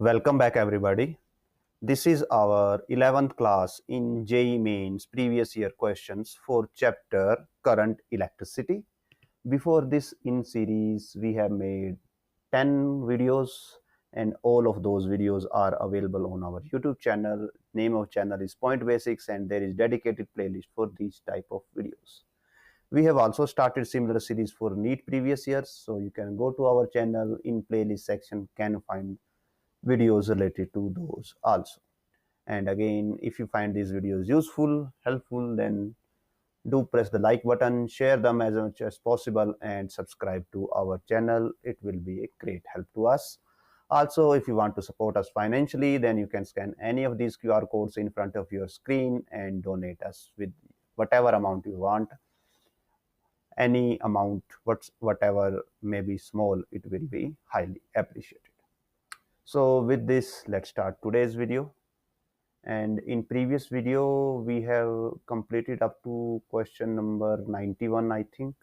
Welcome back, everybody. This is our 11th class in JEE Mains previous year questions for chapter Current Electricity. Before this in series, we have made 10 videos and all of those videos are available on our YouTube channel. Name of channel is Point Basics and there is dedicated playlist for these type of videos. We have also started similar series for NEET previous years, so you can go to our channel in playlist section, can find videos related to those also. And again, if you find these videos useful, helpful, then do press the like button, share them as much as possible, and subscribe to our channel. It will be a great help to us. Also, if you want to support us financially, then you can scan any of these QR codes in front of your screen and donate us with whatever amount you want. Any amount, whatever may be small, it will be highly appreciated. So with this, let's start today's video. And in previous video, we have completed up to question number 91, I think.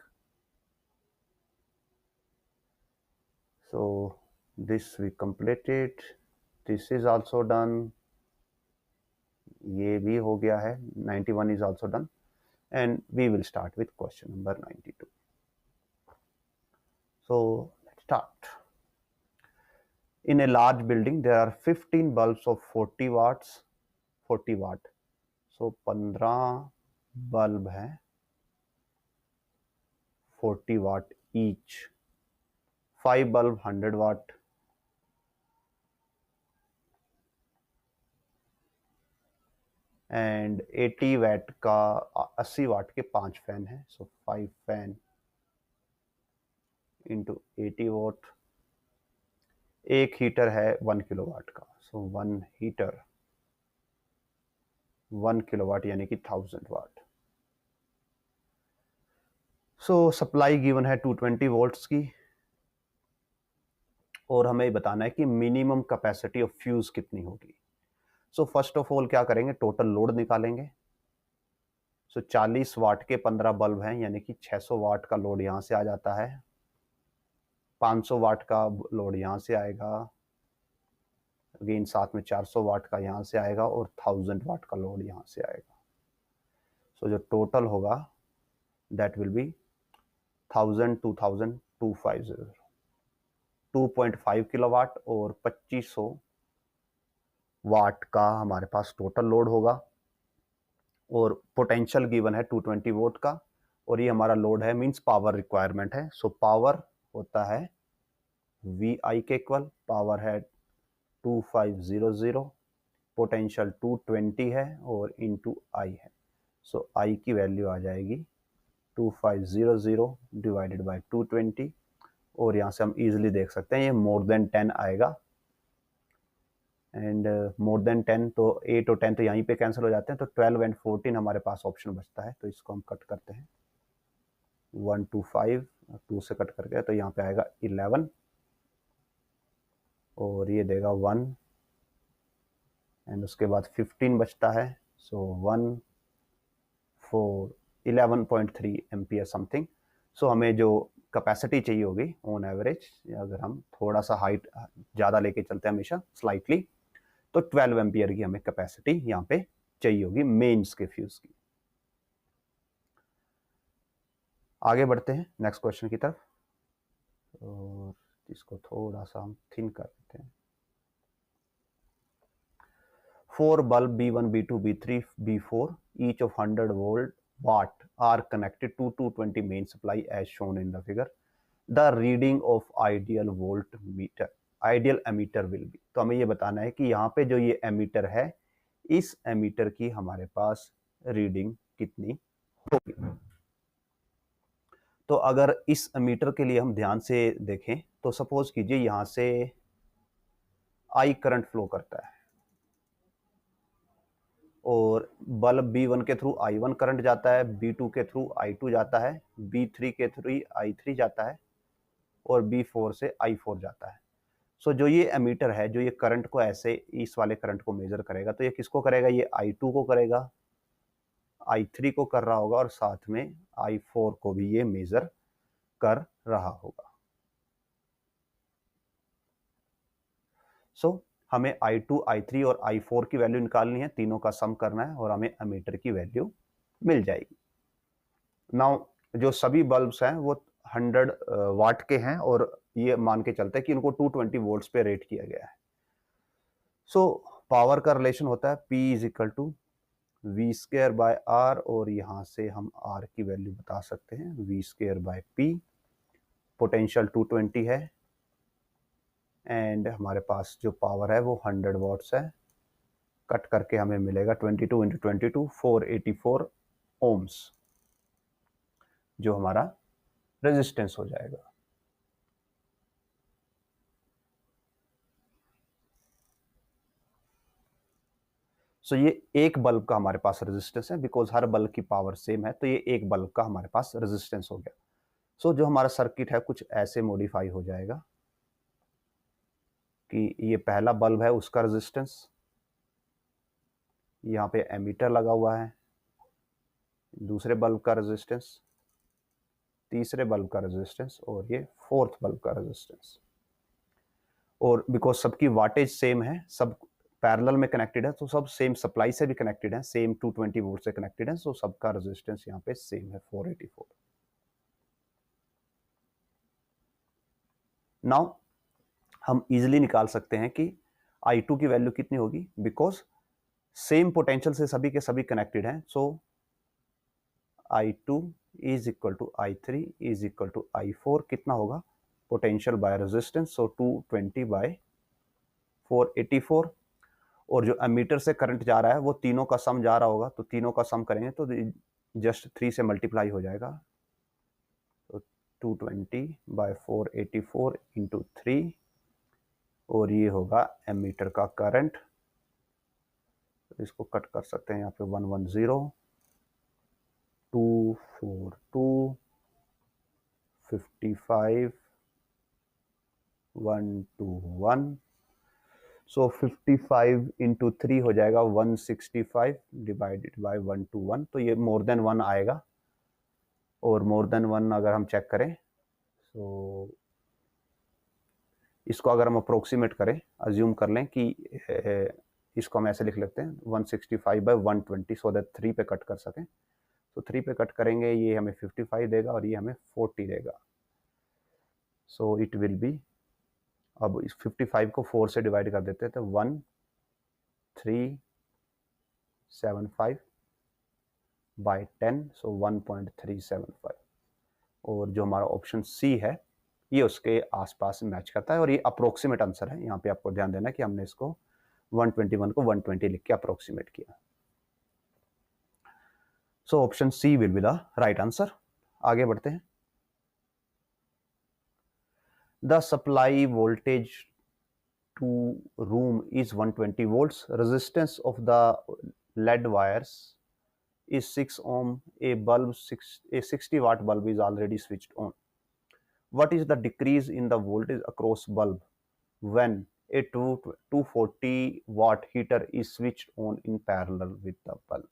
So this we completed. This is also done. ये भी हो गया है. 91 is also done. And we will start with question number 92. So let's start. In a large building, there are 15 bulbs of 40 watts. 40 watt. So 15 bulb है 40 watt each. 5 bulb 100 watt. And 80 वाट का 80 वाट के 5 fan है. सो 5 fan into 80 vote. एक heater है 1 kilowatt का. सो 1 heater 1 kilowatt यानी कि 1000 वाट. सो supply given है 220 वोल्ट्स की और हमें बताना है कि मिनिमम कैपेसिटी ऑफ फ्यूज कितनी होगी. सो फर्स्ट ऑफ ऑल क्या करेंगे, टोटल लोड निकालेंगे. सो 40 वाट के 15 बल्ब हैं यानी कि 600 वाट का लोड यहां से आ जाता है. 500 वाट का लोड यहां से आएगा. अगेन साथ में 400 वाट का यहां से आएगा और 1000 वाट का लोड यहां से आएगा. सो जो टोटल होगा दैट विल बी 1000 2000 250 2.5 किलोवाट और 2500 वाट का हमारे पास टोटल लोड होगा. और पोटेंशियल गिवन है 220 वोल्ट का और ये हमारा लोड है, मींस पावर रिक्वायरमेंट है. सो पावर होता है वी आई के इक्वल. पावर है 2500, पोटेंशियल 220 है और इनटू आई है. सो आई की वैल्यू आ जाएगी 2500 डिवाइडेड बाय 220 और यहाँ से हम इजीली देख सकते हैं ये मोर देन 10 आएगा. एंड मोर देन 10 तो 8 और 10 तो यहीं पे कैंसिल हो जाते हैं. तो 12 एंड 14 हमारे पास ऑप्शन बचता है. तो इसको हम कट करते हैं. 1 2 5 2 से कट करके तो यहाँ पे आएगा 11 और ये देगा 1 एंड उसके बाद 15 बचता है. सो 1 4 11.3 एम्पियर समथिंग. सो हमें जो कैपेसिटी चाहिए होगी ऑन एवरेज, अगर हम थोड़ा सा हाइट ज़्यादा लेके चलते हैं हमेशा स्लाइटली, तो 12 एम्पियर की हमें कैपेसिटी यहाँ पे चाहिए होगी मेंस के फ्यूज की. आगे बढ़ते हैं नेक्स्ट क्वेश्चन की तरफ और इसको थोड़ा सा हम थिन कर देते हैं. 4 bulb B1, B2, B3, B4, each of 100 watt are connected to 220 main supply as shown in the figure. The reading of ideal voltmeter, ideal emitter will be. तो हमें ये बताना है कि यहाँ पे जो ये एमीटर है, इस एमीटर की हमारे पास रीडिंग कितनी होगी. तो अगर इस एमीटर के लिए हम ध्यान से देखें तो सपोज कीजिए यहाँ से आई करंट फ्लो करता है और बल्ब B1 के थ्रू I1 करंट जाता है, B2 के थ्रू I2 जाता है, B3 के थ्रू I3 जाता है और B4 से I4 जाता है. सो जो ये एमीटर है, जो ये करंट को ऐसे इस वाले करंट को मेजर करेगा, तो ये किसको करेगा, ये I2 को करेगा, I3 को कर रहा होगा और साथ में I4 को भी ये मेजर कर रहा होगा. सो हमें I2, I3 और I4 की वैल्यू निकालनी है, तीनों का सम करना है और हमें एमीटर की वैल्यू मिल जाएगी। नाउ जो सभी बल्ब्स हैं वो 100 वाट के हैं और ये मान के चलते हैं कि इनको 220 वोल्ट्स पे रेट किया गया है। सो पावर का रिलेशन होता है P is equal to V square by R, और यहाँ से हम आर की वैल्यू बता सकते हैं V square by P. Potential 220 है एंड हमारे पास जो पावर है वो 100 वॉट्स है। कट करके हमें मिलेगा 22 इंटू 22 484 ओम्स, जो हमारा रेजिस्टेंस हो जाएगा। सो ये एक बल्ब का हमारे पास रेजिस्टेंस है, बिकॉज हर बल्ब की पावर सेम है, तो ये एक बल्ब का हमारे पास रेजिस्टेंस हो गया। सो जो हमारा सर्किट है कुछ ऐसे मॉडिफाई हो जाएगा कि ये पहला बल्ब है उसका रेजिस्टेंस, यहाँ पे एमीटर लगा हुआ है, दूसरे बल्ब का रेजिस्टेंस, तीसरे बल्ब का रेजिस्टेंस और ये फोर्थ बल्ब का रेजिस्टेंस। और बिकॉज सबकी वाटेज सेम है, सब पैरेलल में कनेक्टेड है, तो सब सेम सप्लाई से भी कनेक्टेड है, सेम 220 वोल्ट से कनेक्टेड है, सो सबका रेजिस्टेंस यहाँ पे सेम है 484। नाउ हम इजिली निकाल सकते हैं कि I2 की वैल्यू कितनी होगी, बिकॉज सेम पोटेंशियल से सभी के सभी कनेक्टेड हैं। So I2 is equal to I3 is equal to I4, कितना होगा potential by resistance, so 220 by 484। और जो एमीटर से करंट जा रहा है वो तीनों का सम जा रहा होगा, तो तीनों का सम करेंगे तो जस्ट 3 से मल्टीप्लाई हो जाएगा, तो 220 बाय 484 इंटू 3, और ये होगा एमीटर का करंट। तो इसको कट कर सकते हैं यहाँ पे 110 242 55 121। सो 55 इंटू 3 हो जाएगा 165 डिवाइडेड बाय 121, तो ये मोर देन 1 आएगा। और मोर देन 1 अगर हम चेक करें, सो इसको अगर हम अप्रोक्सीमेट करें, अज्यूम कर लें कि इसको हम ऐसे लिख लेते हैं 165 बाय 120, सो दैट 3 पे कट कर सकें। तो 3 पे कट करेंगे, ये हमें 55 देगा और ये हमें 40 देगा। सो इट विल बी, अब इस 55 को 4 से डिवाइड कर देते हैं, तो 1375 बाय 10, सो 1.375। और जो हमारा ऑप्शन सी है ये उसके आसपास मैच करता है, और ये अप्रोक्सीमेट आंसर है। यहाँ पे आपको ध्यान देना कि हमने इसको 121 को 120 लिख के अप्रोक्सीमेट किया। So option C will be the right answer. आगे बढ़ते हैं। The supply voltage to room is 120 volts. Resistance of the lead wires is 6 ohm. A 60 watt bulb is already switched on. What is the decrease in the voltage across bulb when a 240 watt heater is switched on in parallel with the bulb?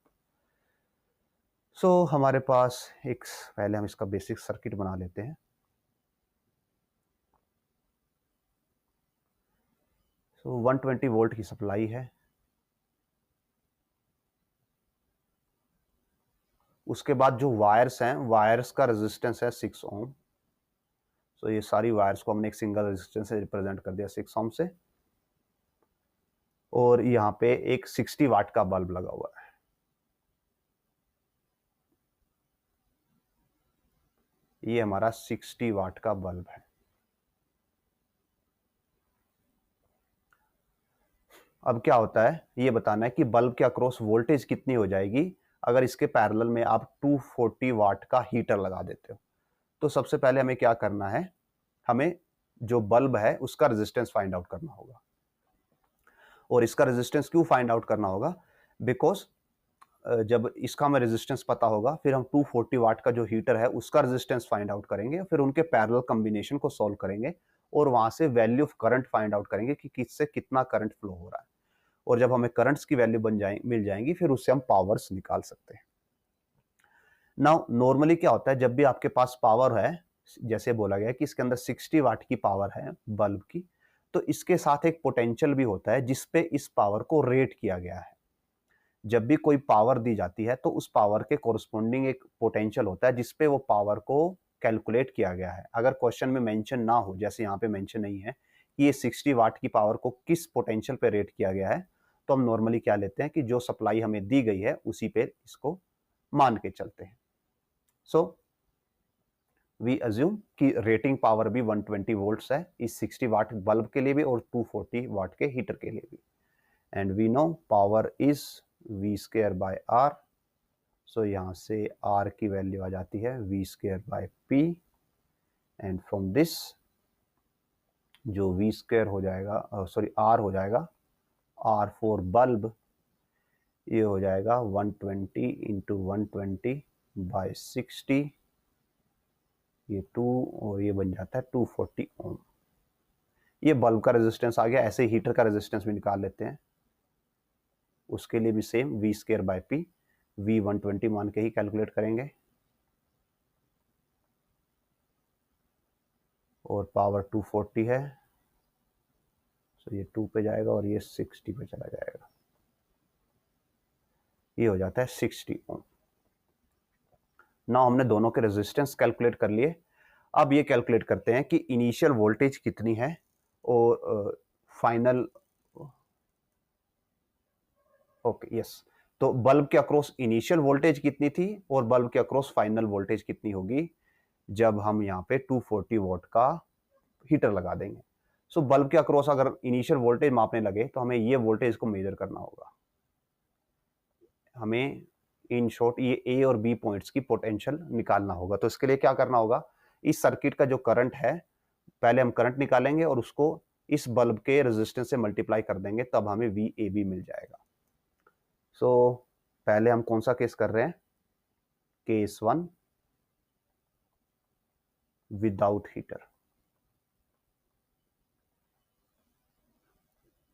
So हमारे पास एक, पहले हम इसका basic circuit बना लेते हैं। तो 120 volt की सप्लाई है, उसके बाद जो वायर्स हैं, वायर्स का रेजिस्टेंस है 6 ओम। सो ये सारी वायर्स को हमने एक सिंगल रेजिस्टेंस से रिप्रेजेंट कर दिया 6 ओम से, और यहाँ पे एक 60 वाट का बल्ब लगा हुआ है। ये हमारा 60 वाट का बल्ब है। अब क्या होता है, ये बताना है कि बल्ब के अक्रॉस वोल्टेज कितनी हो जाएगी अगर इसके पैरेलल में आप 240 वाट का हीटर लगा देते हो। तो सबसे पहले हमें क्या करना है, हमें जो बल्ब है उसका रेजिस्टेंस फाइंड आउट करना होगा। और इसका रेजिस्टेंस क्यों फाइंड आउट करना होगा, बिकॉज जब इसका हमें रेजिस्टेंस पता होगा, फिर हम 240 वाट का जो हीटर है उसका रेजिस्टेंस फाइंड आउट करेंगे, फिर उनके पैरेलल कॉम्बिनेशन को सॉल्व करेंगे और वहां से value of current find out करेंगे कि किससे कितना करंट फ्लो हो रहा है। और जब हमें करंट्स की वैल्यू मिल जाएंगी, फिर उससे हम पावर्स निकाल सकते हैं। नाउ नॉर्मली क्या होता है, जब भी आपके पास पावर है, जैसे बोला गया कि इसके अंदर 60 वाट की पावर है बल्ब की, तो इसके साथ एक पोटेंशियल भी होता है जिसपे इस पावर को रेट किया गया है। जब भी कोई पावर दी जाती है तो उस पावर के कोरस्पोंडिंग एक पोटेंशियल होता है जिसपे वो पावर को कैलकुलेट किया गया है। अगर क्वेश्चन में मेंशन ना हो, जैसे यहाँ पे मेंशन नहीं है कि ये 60 वाट की पावर को किस पोटेंशियल पे रेट किया गया है, तो हम नॉर्मली क्या लेते हैं कि जो सप्लाई हमें दी गई है उसी पे इसको मान के चलते हैं। सो वी अज्यूम कि रेटिंग पावर भी 120 वोल्ट्स है इस 60 वाट बल्ब के लिए भी और 240 वाट के हीटर के लिए भी। And we know power is V square by R. So यहाँ से R की वैल्यू आ जाती है V square by P. And from this जो वी स्क्वायर हो जाएगा, सॉरी R हो जाएगा, R फॉर बल्ब, ये हो जाएगा 120 इंटू 120 बाय 60, ये 2 और ये बन जाता है 240 ओम। ये बल्ब का रेजिस्टेंस आ गया। ऐसे हीटर का रेजिस्टेंस भी निकाल लेते हैं, उसके लिए भी same V square by P, V 120 मान के ही कैलकुलेट करेंगे और पावर 240 है, तो ये 2 पे जाएगा और ये 60 पे चला जाएगा, ये हो जाता है 60 ओम। नाउ हमने दोनों के रेजिस्टेंस कैलकुलेट कर लिए। अब ये कैलकुलेट करते हैं कि इनिशियल वोल्टेज कितनी है और फाइनल, ओके यस, तो बल्ब के अक्रॉस इनिशियल वोल्टेज कितनी थी और बल्ब के अक्रॉस फाइनल वोल्टेज कितनी होगी जब हम यहाँ पे 240 वोल्ट का हीटर लगा देंगे। सो बल्ब के अक्रॉस अगर इनिशियल वोल्टेज मापने लगे तो हमें ये वोल्टेज को मेजर करना होगा। हमें इन शॉर्ट ये ए और बी पॉइंट्स की पोटेंशियल निकालना होगा। तो इसके लिए क्या करना होगा, इस सर्किट का जो करंट है पहले हम करंट निकालेंगे और उसको इस बल्ब के रेजिस्टेंस से मल्टीप्लाई कर देंगे, तब हमें वी ए बी मिल जाएगा। सो पहले हम कौन सा केस कर रहे हैं, case 1 without heater.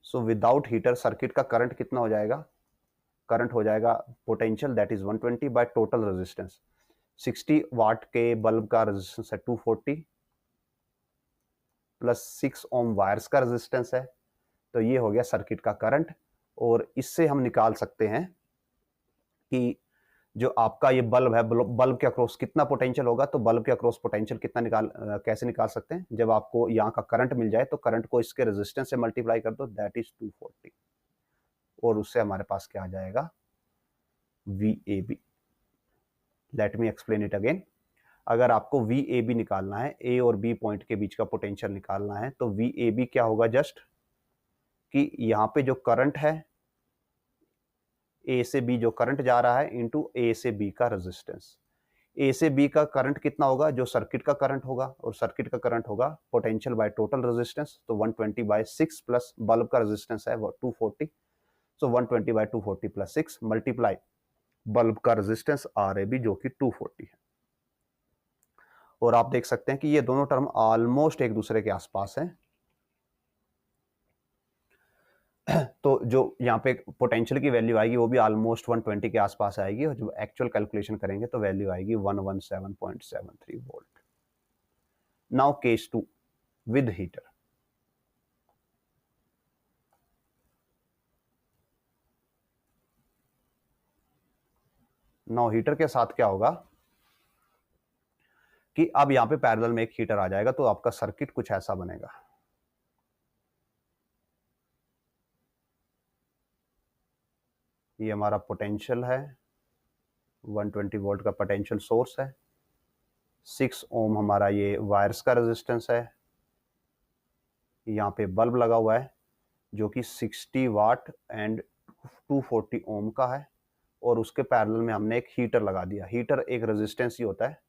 So without heater circuit का करंट कितना हो जाएगा, करंट हो जाएगा potential that is 120 by total resistance. 60 वाट के बल्ब का रेजिस्टेंस है 240 प्लस 6 ओम वायर्स का रेजिस्टेंस है, तो ये हो गया सर्किट का करंट। और इससे हम निकाल सकते हैं कि जो आपका ये बल्ब है, बल्ब के अक्रॉस कितना पोटेंशियल होगा। तो बल्ब के अक्रॉस पोटेंशियल कितना कैसे निकाल सकते हैं, जब आपको यहाँ का करंट मिल जाए तो करंट को इसके रेजिस्टेंस से मल्टीप्लाई कर दो, दैट इज 240, और उससे हमारे पास क्या आ जाएगा, V A B. Let me explain it again. अगर आपको वी ए बी निकालना है, ए और बी पॉइंट के बीच का पोटेंशियल निकालना है, तो वी ए बी क्या होगा, जस्ट कि यहाँ पे जो करंट है ए से बी जो करंट जा रहा है इंटू ए से बी का रेजिस्टेंस। ए से बी का करंट कितना होगा, जो सर्किट का करंट होगा, और सर्किट का करंट होगा पोटेंशियल बाय टोटल रेजिस्टेंस, तो 120 बाय 6 प्लस बल्ब का रेजिस्टेंस है 240, सो 120 बाय 240 प्लस 6 मल्टीप्लाई बल्ब का रेजिस्टेंस आर ए बी जो कि 240 है। और आप देख सकते हैं कि ये दोनों टर्म ऑलमोस्ट एक दूसरे के आसपास हैं। तो जो यहाँ पे पोटेंशियल की वैल्यू आएगी वो भी ऑलमोस्ट 120 के आसपास आएगी, और जब एक्चुअल कैलकुलेशन करेंगे तो वैल्यू आएगी 117.73 volt. Now case 2 with heater. Now heater के साथ क्या होगा कि अब यहाँ पे पैरेलल में एक हीटर आ जाएगा, तो आपका सर्किट कुछ ऐसा बनेगा। ये हमारा पोटेंशियल है, 120 वोल्ट का पोटेंशियल सोर्स है, 6 ओम हमारा ये वायर्स का रेजिस्टेंस है, यहाँ पे बल्ब लगा हुआ है जो कि 60 वाट एंड 240 ओम का है, और उसके पैरेलल में हमने एक हीटर लगा दिया। हीटर एक रेजिस्टेंस ही होता है,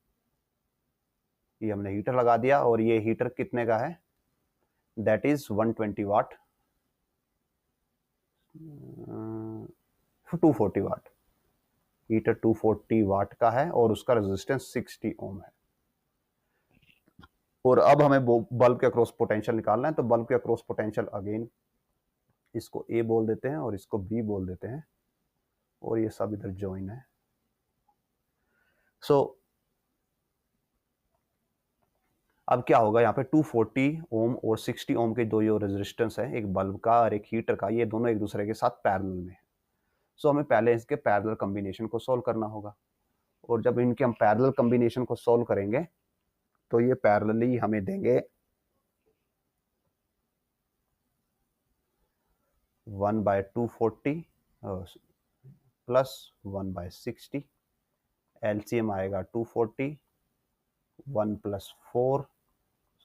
ये हमने हीटर लगा दिया, और ये हीटर कितने का है, that is 120 watt, 240 watt, heater 240 watt का है और उसका रेजिस्टेंस 60 ओम है। और अब हमें बल्ब के अक्रॉस पोटेंशियल निकालना है, तो बल्ब के अक्रॉस पोटेंशियल अगेन इसको ए बोल देते हैं और इसको बी बोल देते हैं, और ये सब इधर ज्वाइन है। सो अब क्या होगा, यहाँ पे 240 ओम और 60 ओम के दो जो रेजिस्टेंस है, एक बल्ब का और एक हीटर का, ये दोनों एक दूसरे के साथ पैरेलल में है। सो हमें पहले इसके पैरेलल कॉम्बिनेशन को सॉल्व करना होगा, और जब इनके हम पैरेलल कॉम्बिनेशन को सॉल्व करेंगे तो ये पैरेलली हमें देंगे 1/240 प्लस 1/60, एलसीएम आएगा 240, 1 + 4,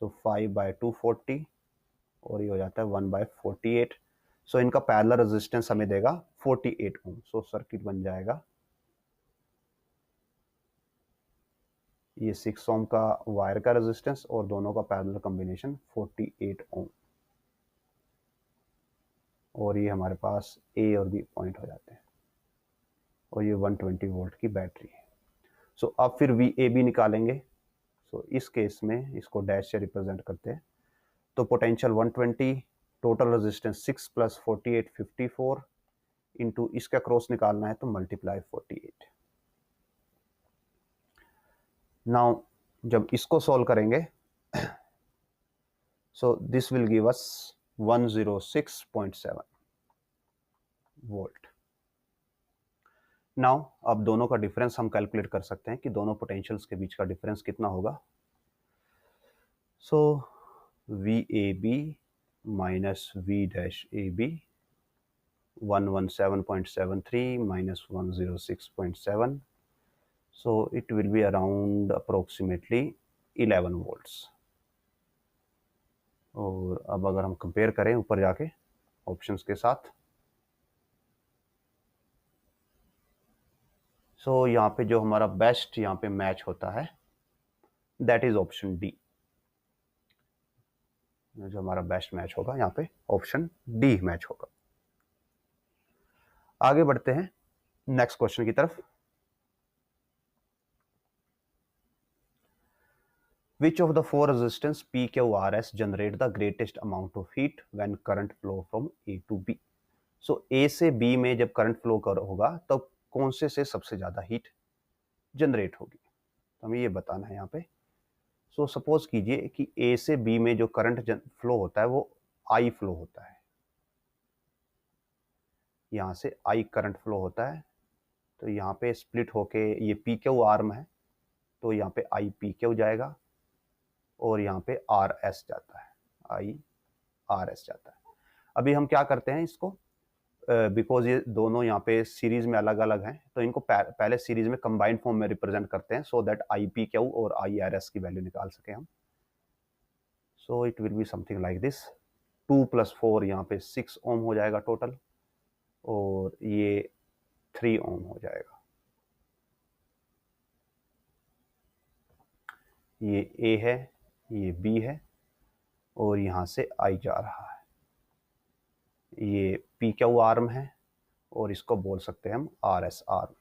सो 5/240, और ये हो जाता है 1/48। सो इनका पैरेलल रेजिस्टेंस हमें देगा 48 ओम। सो सर्किट बन जाएगा, ये 6 ओम का वायर का रेजिस्टेंस और दोनों का पैरेलल कॉम्बिनेशन 48 ओम, और ये हमारे पास ए और बी पॉइंट हो जाते हैं, और ये 120 वोल्ट की बैटरी है। सो अब फिर वी ए बी निकालेंगे। सो इस केस में इसको डैश से रिप्रेजेंट करते हैं, तो पोटेंशियल 120, टोटल रेजिस्टेंस 6 + 48 54, इंटू इसका क्रॉस निकालना है तो मल्टीप्लाई 48। नाउ जब इसको सॉल्व करेंगे so this will give us 106.7 volt. Now अब दोनों का डिफरेंस हम कैलकुलेट कर सकते हैं कि दोनों पोटेंशियल्स के बीच का डिफरेंस कितना होगा। So V A B minus V dash A B, 117.73 minus 106.7, so it will be around approximately 11 volts। और अब अगर हम कंपेयर करें ऊपर जाके ऑप्शंस के साथ, सो यहाँ पे जो हमारा बेस्ट यहाँ पे मैच होता है दैट इज ऑप्शन डी। जो हमारा बेस्ट मैच होगा यहाँ पे ऑप्शन डी मैच होगा। आगे बढ़ते हैं नेक्स्ट क्वेश्चन की तरफ। Which of the four resistance P, Q, R, S generate the greatest amount of heat when current flow from A to B? So A से B में जब करंट फ्लो होगा तब तो कौन से सबसे ज्यादा हीट जनरेट होगी, तो हमें ये बताना है यहाँ पे। सो सपोज कीजिए कि A से B में जो करंट फ्लो होता है वो I फ्लो होता है, यहाँ से I करंट फ्लो होता है, तो यहाँ पे स्प्लिट होके ये पी क्यू आर्म है, तो यहाँ पे आई पी क्यू जाएगा और यहाँ पे आर एस जाता है, आई आर एस जाता है। अभी हम क्या करते हैं इसको, बिकॉज ये दोनों यहाँ पे सीरीज में अलग अलग हैं, तो इनको पहले सीरीज में कंबाइंड फॉर्म में रिप्रेजेंट करते हैं so that I P Q और आई आर एस की वैल्यू निकाल सके हम। So it will be something like this, 2 + 4 यहाँ पे 6 ओम हो जाएगा टोटल, और ये 3 ओम हो जाएगा। ये ए है, ये बी है, और यहाँ से आई जा रहा है, ये पी क्यू आर्म है, और इसको बोल सकते हैं हम R S arm.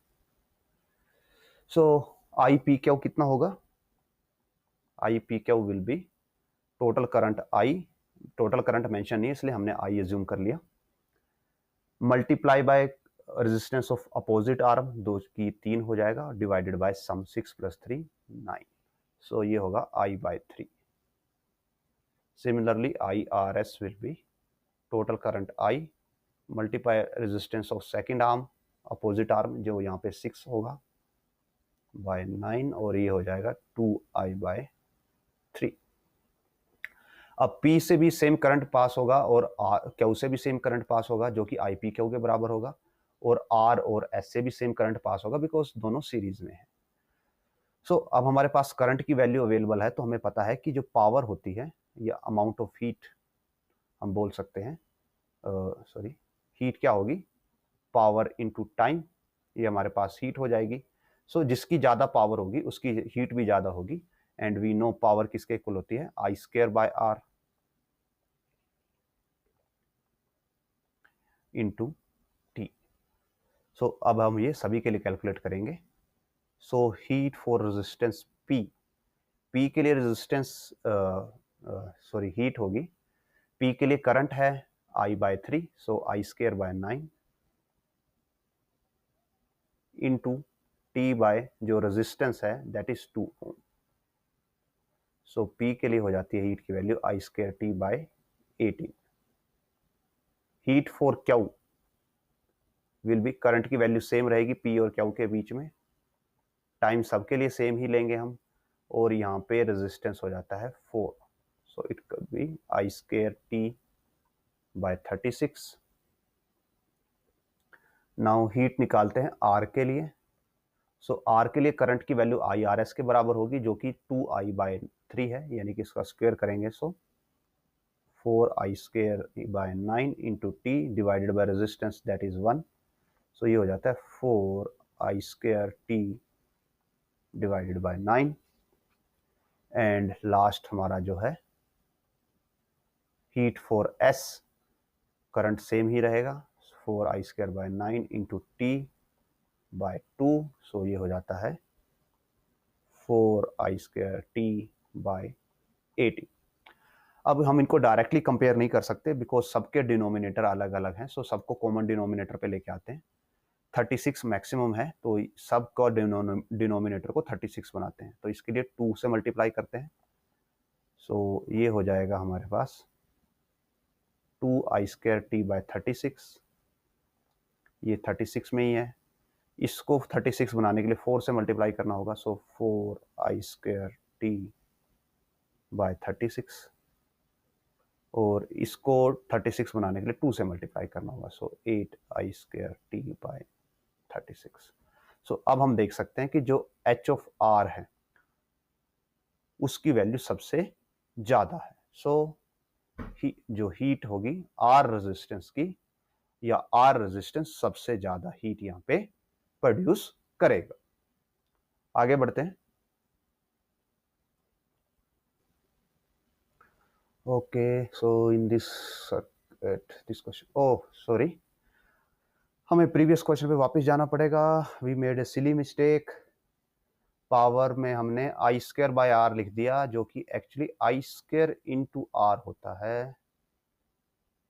So I P Q कितना होगा, I P Q will be total current I, total current mention नहीं है इसलिए हमने आई एज्यूम कर लिया, multiply by resistance of opposite arm, 2 की 3 हो जाएगा, डिवाइडेड बाय सम 6 + 3 9, सो ये होगा I/3। Similarly I R S will be total current I multiply resistance of second arm, opposite arm जो यहाँ पे 6 होगा, बाय 9, और ये हो जाएगा 2I/3। अब P से भी सेम करंट पास होगा और Q से भी सेम करंट पास होगा जो कि IPQ के बराबर होगा, और R और S से भी सेम करंट पास होगा बिकॉज दोनों सीरीज में है। सो अब हमारे पास करंट की वैल्यू अवेलेबल है, तो हमें पता है कि जो पावर होती है या अमाउंट ऑफ हीट, हम बोल सकते हैं सॉरी हीट क्या होगी, पावर इनटू टाइम, ये हमारे पास हीट हो जाएगी। सो जिसकी ज़्यादा पावर होगी उसकी हीट भी ज़्यादा होगी, एंड वी नो पावर किसके इक्वल होती है, I² इंटू टी। सो अब हम ये सभी के लिए कैलकुलेट करेंगे। So heat for resistance P, P के लिए रेजिस्टेंस सॉरी हीट होगी, P के लिए करंट है I/3, so I²/9 into T by जो रेजिस्टेंस है that is 2 ohm. So P के लिए हो जाती है हीट की value I square T by 18। Heat for Q will be, current की वैल्यू सेम रहेगी P और Q के बीच में, टाइम सबके लिए सेम ही लेंगे हम, और यहाँ पे रेजिस्टेंस हो जाता है 4, so it could be I square T by 36। Now heat निकालते हैं R के लिए। सो R के लिए करंट की वैल्यू IRS के बराबर होगी, जो कि 2I बाय 3 है, यानी कि इसका स्क्वायर करेंगे so 4I square by 9 into T divided by resistance that is 1, so ये हो जाता है 4I square T divided by 9। And last हमारा जो है heat for S, current same ही रहेगा, 4I square by 9 into T by 2, so ये हो जाता है 4I स्क्वायर T बाय 80। अब हम इनको डायरेक्टली कंपेयर नहीं कर सकते बिकॉज सबके डिनोमिनेटर अलग अलग हैं, सो सबको कॉमन डिनोमिनेटर पे लेके आते हैं। 36 मैक्सिमम है, तो सबका डिनोमिनेटर को 36 बनाते हैं, तो इसके लिए 2 से मल्टीप्लाई करते हैं। सो ये हो जाएगा हमारे पास 2I स्क्वायर T बाय 36, ये 36 में ही है, इसको 36 बनाने के लिए 4 से मल्टीप्लाई करना होगा, सो 4I स्क्वायर T बाय 36, और इसको 36 बनाने के लिए 2 से मल्टीप्लाई करना होगा, सो 8I स्क्वायर T बाय 36। सो अब हम देख सकते हैं कि जो H ऑफ R है उसकी वैल्यू सबसे ज़्यादा है। सो जो हीट होगी R रेजिस्टेंस की, या R रेजिस्टेंस सबसे ज़्यादा हीट यहाँ पे प्रोड्यूस करेगा। आगे बढ़ते हैं। Okay, so in this question, oh sorry, हमें प्रीवियस क्वेश्चन पे वापस जाना पड़ेगा। We made a silly mistake, power में हमने I स्क्वायर बाय R लिख दिया, जो कि actually I square into R होता है।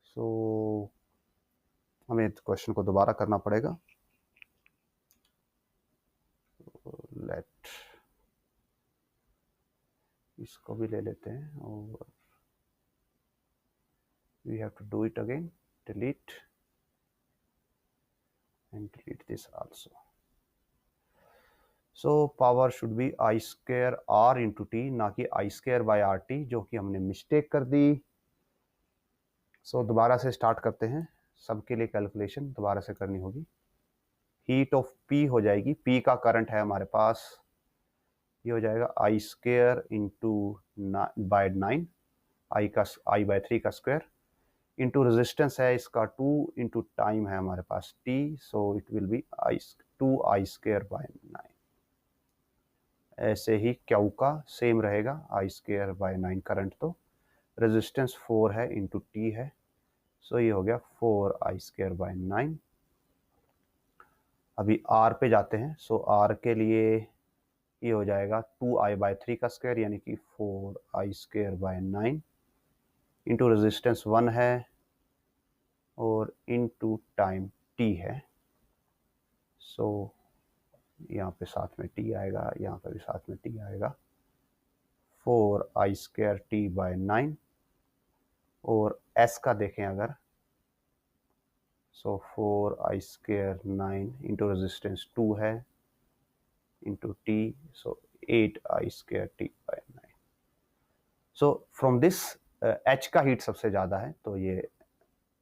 सो हमें क्वेश्चन को दोबारा करना पड़ेगा। लेट इसको भी ले लेते हैं, और we have to do it again, delete and delete this also. So power should be I square R into T, ना कि I square by R T, जो कि हमने मिस्टेक कर दी। सो दोबारा से स्टार्ट करते हैं, सबके लिए कैलकुलेशन दोबारा से करनी होगी। हीट ऑफ P हो जाएगी, P का करंट है हमारे पास, ये हो जाएगा I square into by 9, I by 3 का स्क्वायर, इंटू रेजिस्टेंस है इसका 2, इंटू टाइम है हमारे पास T, so it will be 2I square by 9। ऐसे ही Q का सेम रहेगा, I स्क्वायर बाय 9 करंट, तो रेजिस्टेंस 4 है इंटू T है, सो ये हो गया 4I स्क्वायर बाय 9। अभी R पे जाते हैं, सो R के लिए ये हो जाएगा 2I बाय 3 का स्क्वायर, यानी कि 4I square by 9 into resistance 1 है, और इंटू टाइम T है, सो यहाँ पे साथ में T आएगा, यहाँ पे भी साथ में T आएगा, 4I स्क्वायर T बाय 9। और S का देखें अगर, सो 4I स्क्वायर 9 इंटू रेजिस्टेंस 2 है, into T, so 8I square T by 9। So from this H का हीट सबसे ज़्यादा है, तो ये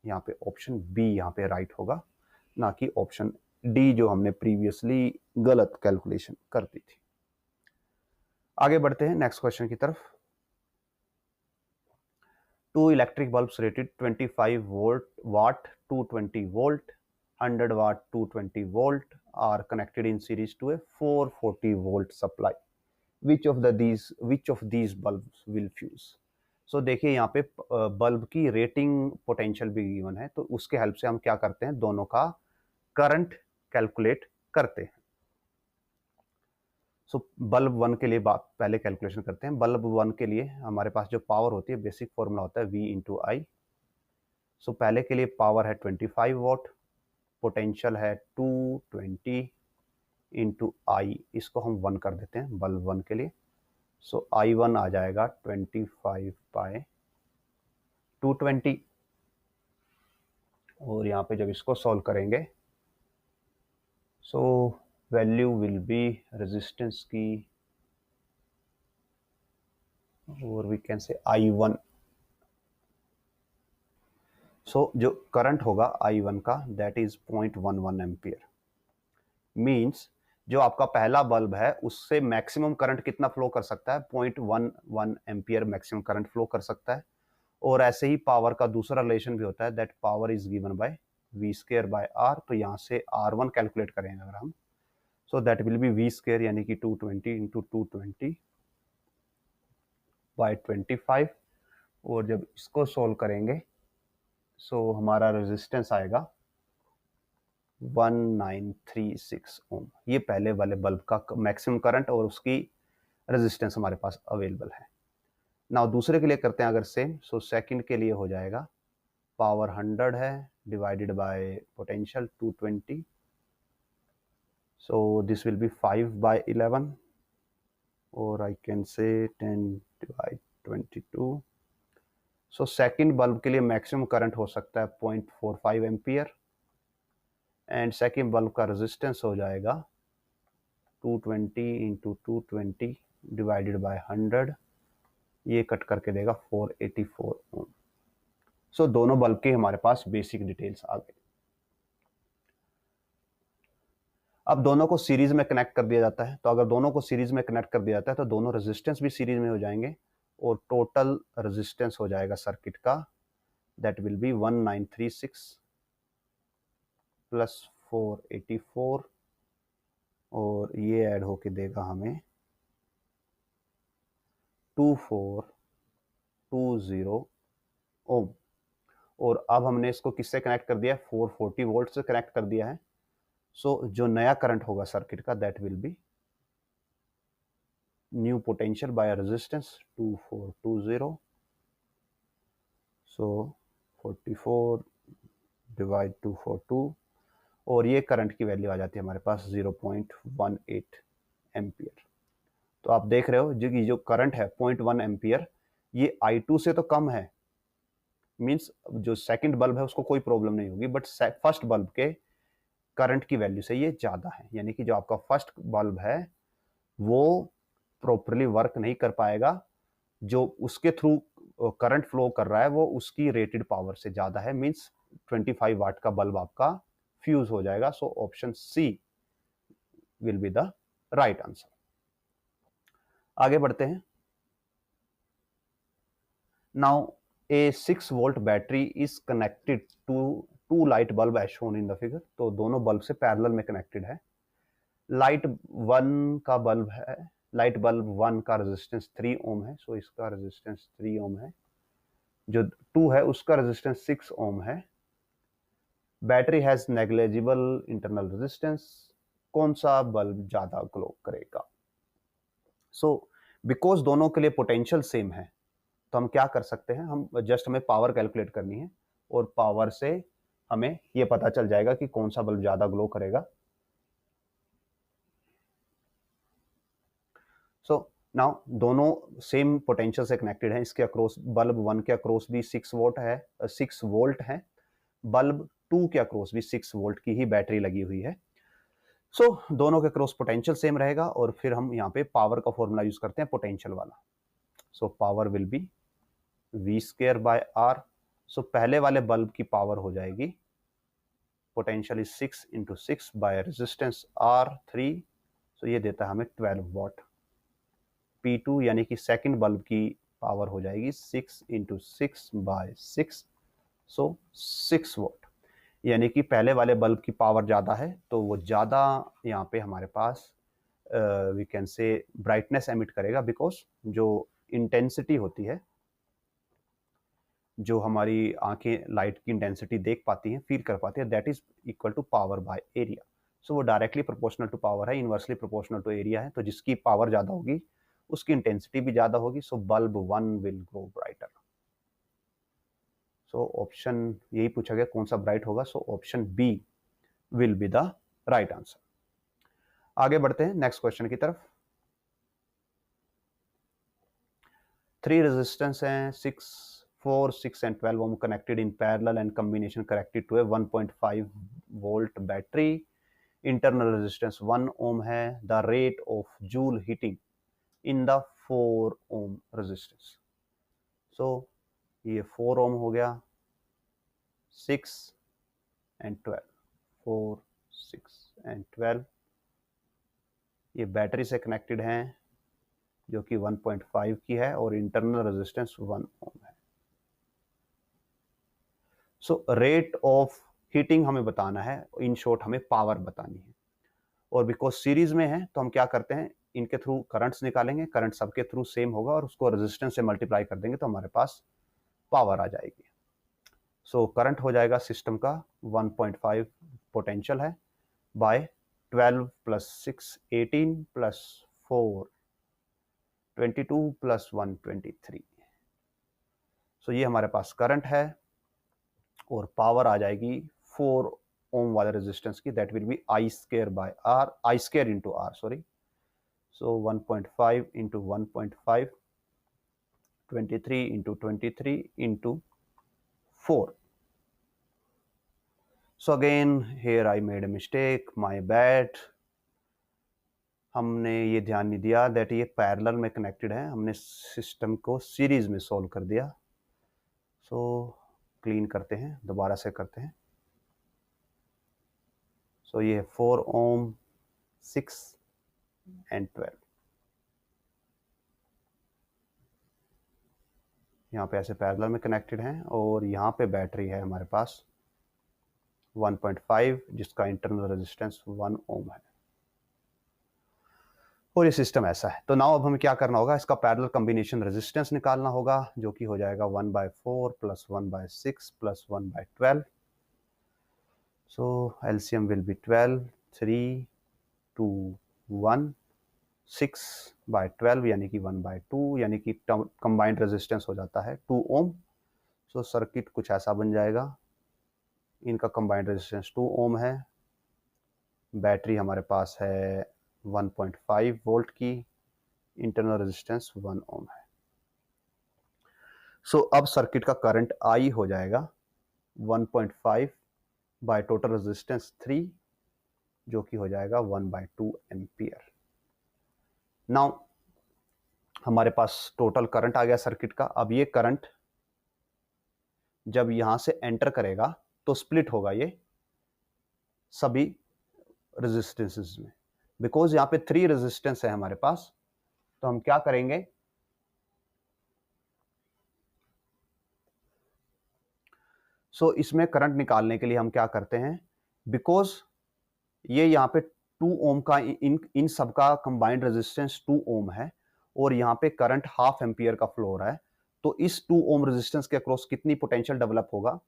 यहाँ पे ऑप्शन बी यहाँ पे राइट होगा, ना कि ऑप्शन डी जो हमने प्रीवियसली गलत कैलकुलेशन कर दी थी। आगे बढ़ते हैं नेक्स्ट क्वेश्चन की तरफ। 2 electric bulbs rated 25 watt 220 volt 100 watt 220 volt are connected in series to a 440 volt supply. Which of these bulbs will fuse? सो देखिए यहाँ पे बल्ब की रेटिंग पोटेंशियल भी गिवन है, तो उसके हेल्प से हम क्या करते हैं, दोनों का करंट कैलकुलेट करते हैं। सो बल्ब 1 के लिए पहले कैलकुलेशन करते हैं। बल्ब 1 के लिए हमारे पास जो पावर होती है, बेसिक फॉर्मूला होता है V इंटू आई। सो पहले के लिए पावर है 25 वॉट, पोटेंशियल है 220 इंटू आई, इसको हम 1 कर देते हैं बल्ब 1 के लिए। सो I1 आ जाएगा 25/220 और यहाँ पे जब इसको सॉल्व करेंगे so value will be resistance की और वी कैन से I1। सो जो करंट होगा I1 का दैट इज 0.11 एम्पियर। मीन्स जो आपका पहला बल्ब है उससे मैक्सिमम करंट कितना फ्लो कर सकता है, 0.11 एम्पियर मैक्सिमम करंट फ्लो कर सकता है। और ऐसे ही पावर का दूसरा रिलेशन भी होता है that power is given by V²/R। तो यहाँ से R1 कैलकुलेट करेंगे अगर हम, so that will B V² यानी कि 220 × 220/25 और जब इसको सोल्व करेंगे सो हमारा रेजिस्टेंस आएगा 1936 ओम। ये पहले वाले बल्ब का मैक्सिमम करंट और उसकी रेजिस्टेंस हमारे पास अवेलेबल है। नाउ दूसरे के लिए करते हैं अगर सेम, सो सेकंड के लिए हो जाएगा पावर 100 है divided bye potential 220, so this will be 5/11 और I can say 10/22। So second bulb के लिए मैक्सिमम करंट हो सकता है 0.45 एम्पियर एंड सेकंड बल्ब का रेजिस्टेंस हो जाएगा 220 × 220 डिवाइडेड बाय 100, ये कट करके देगा 484 ओम। सो दोनों बल्ब के हमारे पास बेसिक डिटेल्स आ गए। अब दोनों को सीरीज में कनेक्ट कर दिया जाता है, तो अगर दोनों को सीरीज में कनेक्ट कर दिया जाता है तो दोनों रेजिस्टेंस भी सीरीज में हो जाएंगे और टोटल रेजिस्टेंस हो जाएगा सर्किट का दैट विल बी 1936 प्लस 484 और ये ऐड होके देगा हमें 2420 ओम। और अब हमने इसको किससे कनेक्ट कर दिया है, 440 वोल्ट से कनेक्ट कर दिया है। सो जो नया करंट होगा सर्किट का that will B new potential by resistance 2420, so 44 divide 242 और ये करंट की वैल्यू आ जाती है हमारे पास 0.18 एम्पियर। तो आप देख रहे हो जो करंट है 0.1 एम्पियर ये I2 से तो कम है, मींस जो सेकंड बल्ब है उसको कोई प्रॉब्लम नहीं होगी, बट फर्स्ट बल्ब के करंट की वैल्यू से ये ज्यादा है, यानी कि जो आपका फर्स्ट बल्ब है वो प्रॉपरली वर्क नहीं कर पाएगा, जो उसके थ्रू करंट फ्लो कर रहा है वो उसकी रेटेड पावर से ज्यादा है, मींस 25 वाट का बल्ब आपका फ्यूज हो जाएगा। So option C will be the right answer. आगे बढ़ते हैं। Now a 6 volt battery is connected to 2 light bulb as shown in the figure. तो दोनों बल्ब से पैरेलल में कनेक्टेड है। लाइट 1 का बल्ब है, लाइट बल्ब 1 का रेजिस्टेंस 3 ओम है, सो इसका रेजिस्टेंस 3 ओम है। जो 2 है उसका रेजिस्टेंस 6 ओम है। Battery has negligible internal resistance. कौन सा बल्ब ज्यादा ग्लो करेगा? सो बिकॉज दोनों के लिए पोटेंशियल सेम है तो हम क्या कर सकते हैं, हम जस्ट हमें पावर कैलकुलेट करनी है और पावर से हमें ये पता चल जाएगा कि कौन सा बल्ब ज्यादा ग्लो करेगा। सो नाउ दोनों सेम पोटेंशियल से कनेक्टेड हैं। इसके अक्रॉस बल्ब 1 के अक्रॉस भी 6 वोल्ट है, 6 वोल्ट है। बल्ब 2 के अक्रॉस भी 6 वोल्ट की ही बैटरी लगी हुई है। सो दोनों के क्रॉस पोटेंशियल सेम रहेगा और फिर हम यहाँ पे पावर का फॉर्मूला यूज करते हैं पोटेंशियल वाला। So power will be V²/R। सो पहले वाले बल्ब की पावर हो जाएगी potential is 6 × 6 by resistance R3, सो ये देता है हमें 12 वॉट। P2 यानी कि सेकंड बल्ब की पावर हो जाएगी 6 × 6 बाय 6, सो 6 वॉट। यानी कि पहले वाले बल्ब की पावर ज़्यादा है तो वो ज़्यादा यहाँ पे हमारे पास we can say brightness emit करेगा, बिकॉज जो इंटेंसिटी होती है, जो हमारी आंखें लाइट की इंटेंसिटी देख पाती हैं, फील कर पाती है, that is equal to power by area. So वो डायरेक्टली प्रोपोर्शनल टू पावर है, इनवर्सली प्रोपोर्शनल टू एरिया है। तो जिसकी पावर ज़्यादा होगी उसकी इंटेंसिटी भी ज़्यादा होगी। So bulb 1 will glow brighter. So option यही पूछा गया कौन सा ब्राइट होगा, so option B will be the right answer. आगे बढ़ते हैं नेक्स्ट क्वेश्चन की तरफ। 3 रेजिस्टेंस हैं 6, 4, 6 and 12 ohm connected in parallel and combination connected to a 1.5 volt battery. Internal resistance 1 ohm है. The rate of joule heating in the 4 ohm resistance. So ये 4 ohm हो गया, 6 and 12, 4, 6 and 12. ये battery से connected हैं जो कि 1.5 की है और इंटरनल रेजिस्टेंस 1 ओम है. सो रेट ऑफ हीटिंग हमें बताना है, इन शॉर्ट हमें पावर बतानी है. और बिकॉज सीरीज में है तो हम क्या करते हैं, इनके थ्रू करंट्स निकालेंगे, करंट सबके थ्रू सेम होगा और उसको रेजिस्टेंस से मल्टीप्लाई कर देंगे तो हमारे पास पावर आ जाएगी. सो करंट हो जाएगा सिस्टम का 1.5 पोटेंशियल है बाय 12 प्लस 6 18 प्लस 4 22 प्लस 1 23. सो ये हमारे पास करंट है और पावर आ जाएगी 4 ओम वाले रेजिस्टेंस की, that will be I square by R, I square into R, sorry. So 1.5 into 1.5, 23 into 23 into 4. So again here I made a mistake, my bad. हमने ये ध्यान नहीं दिया दैट ये पैरेलल में कनेक्टेड है, हमने सिस्टम को सीरीज में सॉल्व कर दिया. सो क्लीन करते हैं, दोबारा से करते हैं. सो ये 4 ओम, 6 एंड 12. यहाँ पे ऐसे पैरेलल में कनेक्टेड हैं और यहाँ पे बैटरी है हमारे पास 1.5 जिसका इंटरनल रेजिस्टेंस 1 ओम है और ये सिस्टम ऐसा है. तो नाउ अब हमें क्या करना होगा, इसका पैरेलल कॉम्बिनेशन रेजिस्टेंस निकालना होगा जो कि हो जाएगा 1/4 plus 1/6 plus 1/12. So LCM will be 12, 3, 2, 1, 6/12 यानी कि 1/2 यानी कि कंबाइंड रेजिस्टेंस हो जाता है 2 ओम. सो सर्किट कुछ ऐसा बन जाएगा, इनका कंबाइंड रेजिस्टेंस 2 ओम है, बैटरी हमारे पास है 1.5 वोल्ट की, इंटरनल रेजिस्टेंस 1 ओम है. सो अब सर्किट का करंट आई हो जाएगा 1.5 बाय टोटल रेजिस्टेंस 3 जो कि हो जाएगा 1/2 एम्पियर. नाउ हमारे पास टोटल करंट आ गया सर्किट का. अब ये करंट जब यहां से एंटर करेगा तो स्प्लिट होगा ये सभी रेजिस्टेंसेस में. बिकॉज यहां पे 3 रेजिस्टेंस है हमारे पास, तो हम क्या करेंगे, सो इसमें करंट निकालने के लिए हम क्या करते हैं, बिकॉज ये यहाँ पे 2 ओम का इन सब का कंबाइंड रेजिस्टेंस 2 ओम है और यहाँ पे करंट हाफ एम्पियर का फ्लो हो रहा है, तो इस 2 ओम रेजिस्टेंस के अक्रॉस कितनी पोटेंशियल डेवलप होगा,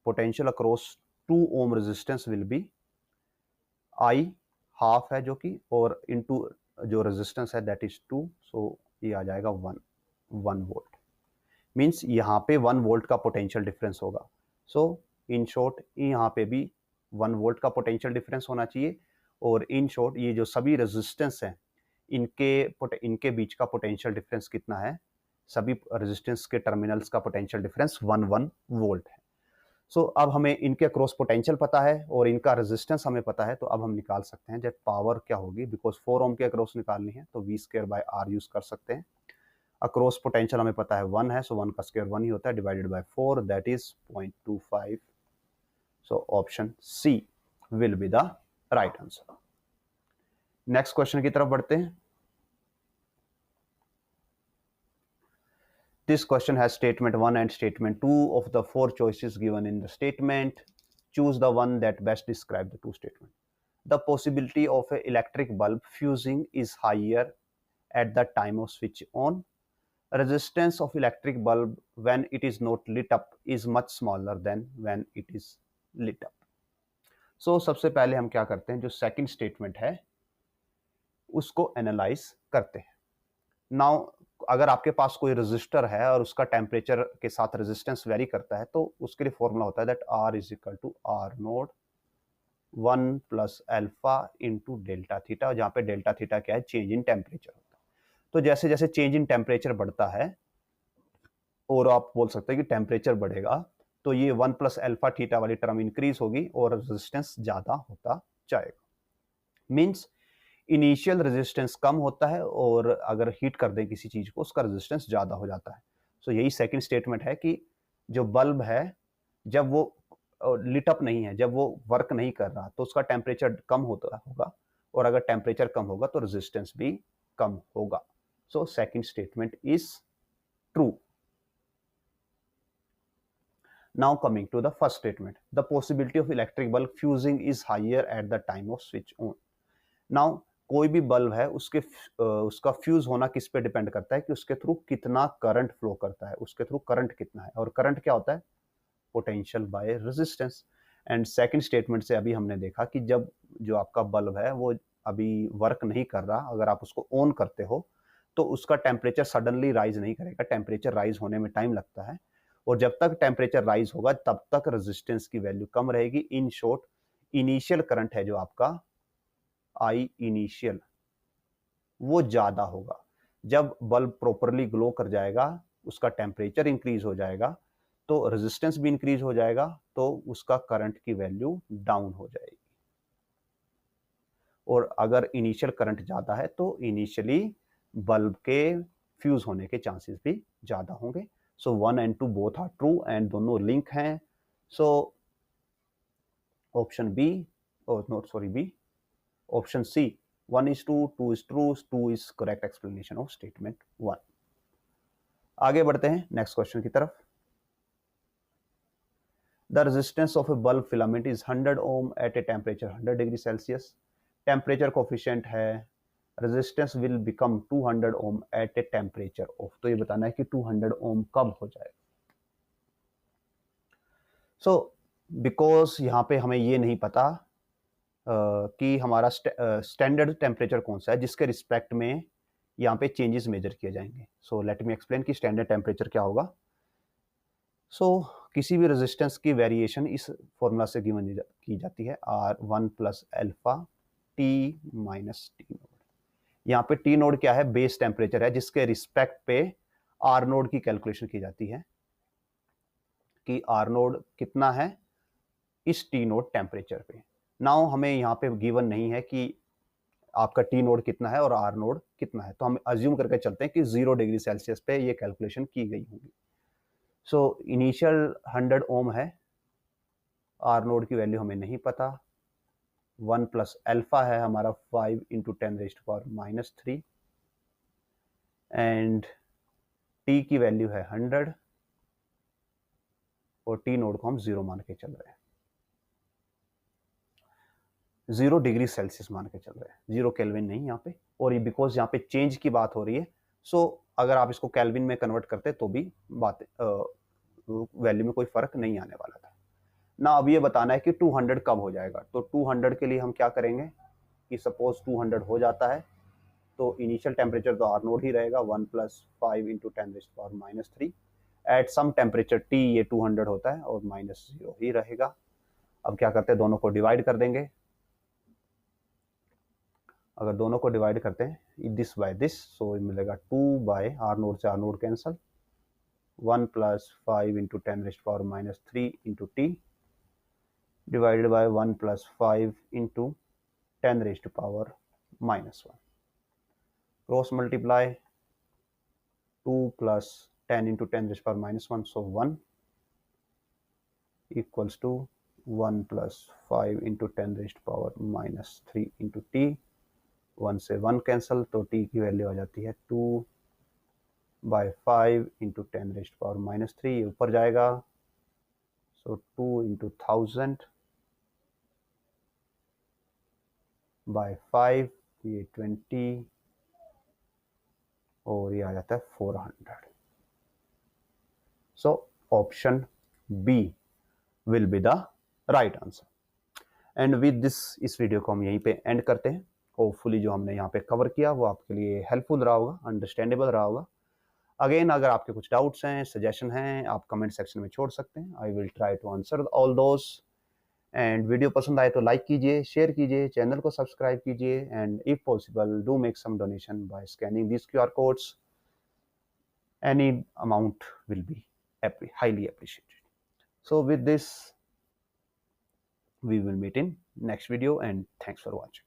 potential across 2 ohm resistance will be I half है जो कि, और इनटू जो रेजिस्टेंस है दैट इज 2, सो ये आ जाएगा 1 वोल्ट. मीन्स यहाँ पे 1 वोल्ट का पोटेंशियल डिफरेंस होगा. सो इन शॉर्ट यहाँ पे भी 1 वोल्ट का पोटेंशियल डिफरेंस होना चाहिए और इन शॉर्ट ये जो सभी रेजिस्टेंस हैं इनके बीच का पोटेंशियल डिफरेंस कितना है, सभी रेजिस्टेंस के टर्मिनल्स का पोटेंशियल डिफरेंस 1 वोल्ट है. सो अब हमें इनके अक्रॉस पोटेंशियल पता है और इनका रेजिस्टेंस हमें पता है, तो अब हम निकाल सकते हैं जब पावर क्या होगी, बिकॉज 4 ओम के अक्रॉस निकालनी है तो V²/R यूज कर सकते हैं. अक्रॉस पोटेंशियल हमें पता है 1 है, सो 1 का स्क्वायर 1 ही होता है, divided by 4 that is 0.25. So option C will be the right answer. Next question की तरफ बढ़ते हैं. This question has statement 1 and statement 2 of the 4 choices given in the statement. Choose the one that best describe the two statements. The possibility of an electric bulb fusing is higher at the time of switch on. Resistance of electric bulb when it is not lit up is much smaller than when it is lit up. So सबसे पहले हम क्या करते हैं, जो second statement है उसको analyse करते हैं. नाउ अगर आपके पास कोई रेजिस्टर है और उसका टेम्परेचर के साथ रेजिस्टेंस वेरी करता है तो उसके लिए फॉर्मूला होता है that R is equal to R naught 1 plus alpha into delta theta, जहां पे डेल्टा थीटा क्या है, चेंज इन टेम्परेचर होता है. तो जैसे जैसे चेंज इन टेम्परेचर बढ़ता है, और आप बोल सकते हैं कि टेम्परेचर बढ़ेगा, तो ये 1 प्लस अल्फा थीटा वाली टर्म इंक्रीज होगी और रेजिस्टेंस ज़्यादा होता जाएगा। मीन्स इनिशियल रेजिस्टेंस कम होता है और अगर हीट कर दें किसी चीज़ को, उसका रेजिस्टेंस ज़्यादा हो जाता है। सो यही सेकंड स्टेटमेंट है कि जो बल्ब है, जब वो लिट अप नहीं है, जब वो वर्क नहीं कर रहा, तो उसका टेम्परेचर कम होता होगा, और अगर टेम्परेचर कम होगा तो रेजिस्टेंस भी कम होगा। So second statement is true. Now coming to the first statement, the possibility of electric bulb fusing is higher at the time of switch on. Now कोई भी बल्ब है, उसका फ्यूज होना किस पे डिपेंड करता है कि उसके थ्रू कितना करंट फ्लो करता है, उसके थ्रू करंट कितना है, और करंट क्या होता है? Potential by resistance. And second statement से अभी हमने देखा कि जब जो आपका बल्ब है वो अभी वर्क नहीं कर रहा, अगर आप उसको ऑन करते हो तो उसका टेम्परेचर सडनली राइज नहीं करेगा, टेम्परेचर राइज होने में टाइम लगता है, और जब तक टेम्परेचर राइज होगा तब तक रेजिस्टेंस की वैल्यू कम रहेगी। इन शॉर्ट, इनिशियल करंट है जो आपका आई इनिशियल, वो ज्यादा होगा। जब बल्ब प्रॉपरली ग्लो कर जाएगा, उसका टेम्परेचर इंक्रीज हो जाएगा, तो रेजिस्टेंस भी इंक्रीज हो जाएगा, तो उसका करंट की वैल्यू डाउन हो जाएगी। और अगर इनिशियल करंट ज्यादा है तो इनिशियली बल्ब के फ्यूज होने के चांसेस भी ज्यादा होंगे। So 1 and 2 both are true and दोनों लिंक हैं। So option B, not sorry B, option C 1 is true, 2 is true, 2 is correct explanation of statement 1। आगे बढ़ते हैं नेक्स्ट क्वेश्चन की तरफ। The resistance of a bulb filament is 100 ohm at a temperature 100 degree Celsius। Temperature coefficient है, resistance will become 200 ohm at a temperature of. तो ये बताना है कि 200 ओम कब हो जाएगा। सो बिकॉज यहाँ पे हमें ये नहीं पता कि हमारा स्टैंडर्ड टेम्परेचर कौन सा है जिसके रिस्पेक्ट में यहाँ पे चेंजेस मेजर किए जाएंगे। सो लेट मी एक्सप्लेन कि स्टैंडर्ड टेम्परेचर क्या होगा। सो किसी भी रेजिस्टेंस की वेरिएशन इस फॉर्मूला से गिवन की जाती है, R1 plus alpha T minus T node. यहाँ पे टी नोड क्या है? बेस टेम्परेचर है जिसके रिस्पेक्ट पे आर नोड की कैलकुलेशन की जाती है कि आर नोड कितना है इस टी नोड टेम्परेचर पे। नाउ हमें यहाँ पे गिवन नहीं है कि आपका टी नोड कितना है और आर नोड कितना है, तो हम अज्यूम करके चलते हैं कि 0 डिग्री सेल्सियस पे ये कैलकुलेशन की गई होगी। सो इनिशियल 100 ओम है, आर नोड की वैल्यू हमें नहीं पता, 1 प्लस अल्फा है हमारा 5 इंटू 10⁻³ एंड टी की वैल्यू है 100 और टी नोड को हम 0 मान के चल रहे हैं, 0 डिग्री सेल्सियस मान के चल रहे हैं, 0 केल्विन नहीं यहाँ पे। और ये बिकॉज यहाँ पे चेंज की बात हो रही है, सो अगर आप इसको केल्विन में कन्वर्ट करते तो भी बात वैल्यू में कोई फर्क नहीं आने वाला था ना। अब ये बताना है कि 200 कब हो जाएगा, तो 200 के लिए हम क्या करेंगे कि सपोज 200 हो जाता है तो इनिशियल टेम्परेचर तो आर नोड ही रहेगा, 1 plus 5 into 10⁻³ at some temperature T ये 200 होता है और -0 ही रहेगा। अब क्या करते हैं, दोनों को डिवाइड कर देंगे। अगर दोनों को डिवाइड करते हैं दिस बाय दिस, सो मिलेगा 2 बाय आर नोड से R naught cancel, 1 plus 5 into 10⁻³ into T divided by 1 plus 5 into 10⁻⁻1। Cross multiply 2 plus 10 into 10⁻⁻1, so 1 equals to 1 plus 5 into 10⁻³ into T, 1 से 1 कैंसल, तो T की value आ जाती है 2 bye 5 into 10⁻⁻3, ये ऊपर जाएगा, सो 2 इंटू 1000 बाय 5 ये 20 और ये आ जाता है 400। So option B will be the right answer. And with this, इस वीडियो को हम यहीं पे एंड करते हैं। होपफुली जो हमने यहाँ पे कवर किया वो आपके लिए हेल्पफुल रहा होगा, अंडरस्टैंडेबल रहा होगा। अगेन अगर आपके कुछ डाउट्स हैं, सजेशन हैं, आप कमेंट सेक्शन में छोड़ सकते हैं। I will try to answer all those. And video पसंद आए तो लाइक कीजिए, शेयर कीजिए, चैनल को सब्सक्राइब कीजिए, and if possible do make some donation by scanning this QR codes. Any amount will be highly appreciated. So with this, we will meet in next video, and thanks for watching.